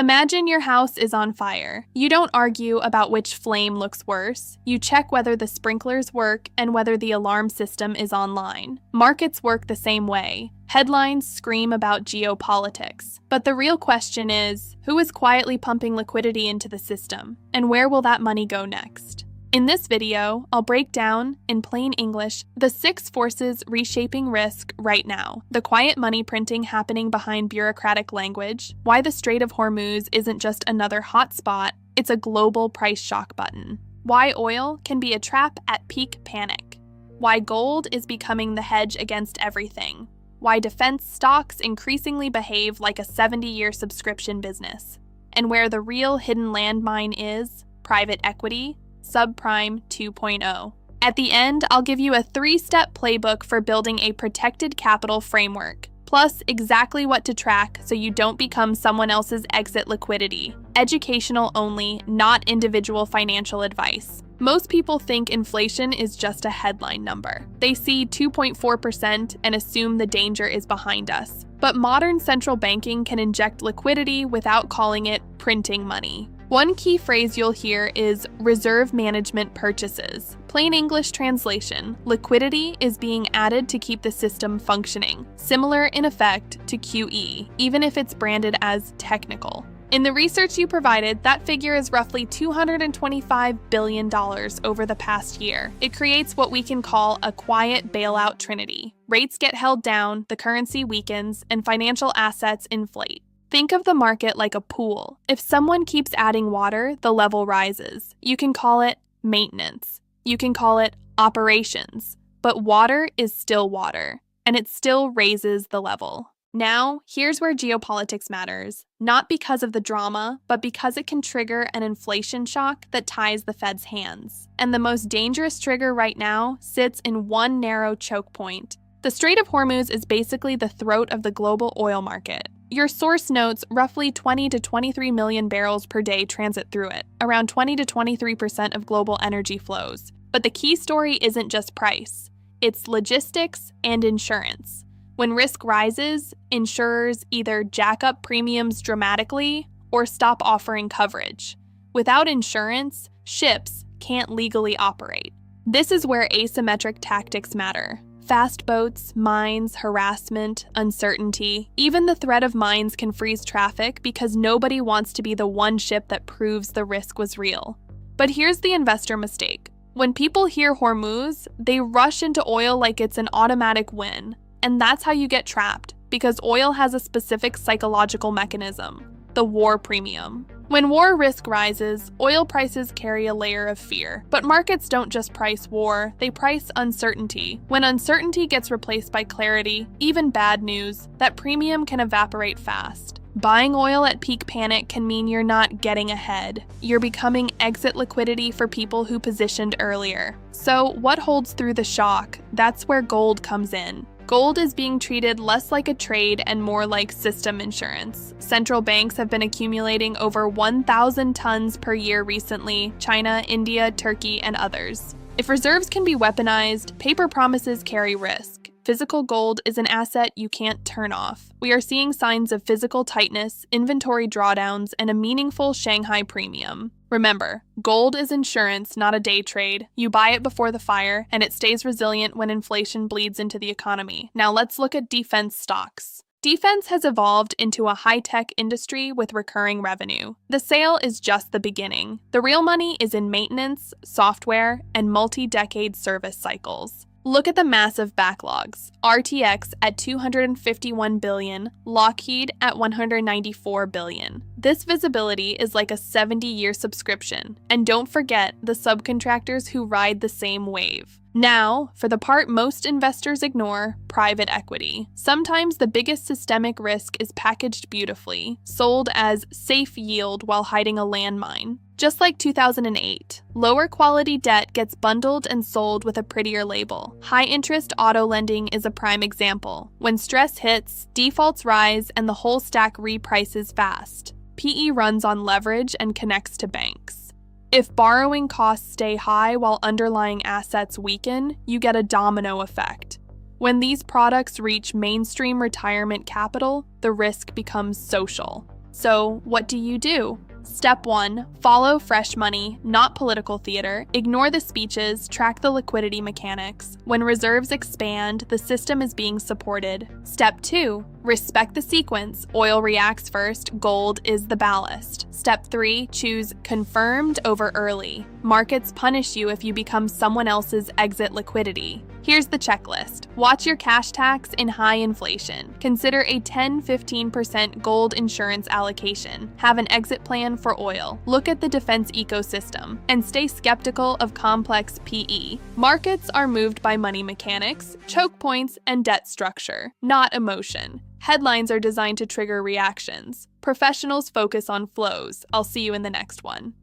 Imagine your house is on fire. You don't argue about which flame looks worse. You check whether the sprinklers work and whether the alarm system is online. Markets work the same way. Headlines scream about geopolitics. But the real question is, who is quietly pumping liquidity into the system? And where will that money go next? In this video, I'll break down, in plain English, the 6 forces reshaping risk right now, the quiet money printing happening behind bureaucratic language, why the Strait of Hormuz isn't just another hotspot, it's a global price shock button, why oil can be a trap at peak panic, why gold is becoming the hedge against everything, why defense stocks increasingly behave like a 70-year subscription business, and where the real hidden landmine is private equity, Subprime 2.0. At the end, I'll give you a 3-step playbook for building a protected capital framework, plus exactly what to track so you don't become someone else's exit liquidity. Educational only, not individual financial advice. Most people think inflation is just a headline number. They see 2.4% and assume the danger is behind us. But modern central banking can inject liquidity without calling it printing money. One key phrase you'll hear is reserve management purchases. Plain English translation, liquidity is being added to keep the system functioning, similar in effect to QE, even if it's branded as technical. In the research you provided, that figure is roughly $225 billion over the past year. It creates what we can call a quiet bailout trinity. Rates get held down, the currency weakens, and financial assets inflate. Think of the market like a pool. If someone keeps adding water, the level rises. You can call it maintenance. You can call it operations. But water is still water, and it still raises the level. Now, here's where geopolitics matters. Not because of the drama, but because it can trigger an inflation shock that ties the Fed's hands. And the most dangerous trigger right now sits in one narrow choke point. The Strait of Hormuz is basically the throat of the global oil market. Your source notes roughly 20 to 23 million barrels per day transit through it, around 20 to 23% of global energy flows. But the key story isn't just price, it's logistics and insurance. When risk rises, insurers either jack up premiums dramatically or stop offering coverage. Without insurance, ships can't legally operate. This is where asymmetric tactics matter. Fast boats, mines, harassment, uncertainty. Even the threat of mines can freeze traffic because nobody wants to be the one ship that proves the risk was real. But here's the investor mistake. When people hear Hormuz, they rush into oil like it's an automatic win. And that's how you get trapped, because oil has a specific psychological mechanism, the war premium. When war risk rises, oil prices carry a layer of fear. But markets don't just price war, they price uncertainty. When uncertainty gets replaced by clarity, even bad news, that premium can evaporate fast. Buying oil at peak panic can mean you're not getting ahead. You're becoming exit liquidity for people who positioned earlier. So what holds through the shock? That's where gold comes in. Gold is being treated less like a trade and more like system insurance. Central banks have been accumulating over 1,000 tons per year recently, China, India, Turkey, and others. If reserves can be weaponized, paper promises carry risk. Physical gold is an asset you can't turn off. We are seeing signs of physical tightness, inventory drawdowns, and a meaningful Shanghai premium. Remember, gold is insurance, not a day trade. You buy it before the fire, and it stays resilient when inflation bleeds into the economy. Now let's look at defense stocks. Defense has evolved into a high-tech industry with recurring revenue. The sale is just the beginning. The real money is in maintenance, software, and multi-decade service cycles. Look at the massive backlogs. RTX at $251 billion, Lockheed at $194 billion. This visibility is like a 70-year subscription. And don't forget the subcontractors who ride the same wave. Now, for the part most investors ignore, private equity. Sometimes the biggest systemic risk is packaged beautifully, sold as safe yield while hiding a landmine. Just like 2008, lower quality debt gets bundled and sold with a prettier label. High-interest auto lending is a prime example. When stress hits, defaults rise and the whole stack reprices fast. PE runs on leverage and connects to banks. If borrowing costs stay high while underlying assets weaken, you get a domino effect. When these products reach mainstream retirement capital, the risk becomes social. So, what do you do? Step 1. Follow fresh money, not political theater. Ignore the speeches, track the liquidity mechanics. When reserves expand, the system is being supported. Step 2. Respect the sequence. Oil reacts first, gold is the ballast. Step 3. Choose confirmed over early. Markets punish you if you become someone else's exit liquidity. Here's the checklist. Watch your cash tax in high inflation. Consider a 10-15% gold insurance allocation. Have an exit plan for oil. Look at the defense ecosystem. And stay skeptical of complex PE. Markets are moved by money mechanics, choke points, and debt structure, not emotion. Headlines are designed to trigger reactions. Professionals focus on flows. I'll see you in the next one.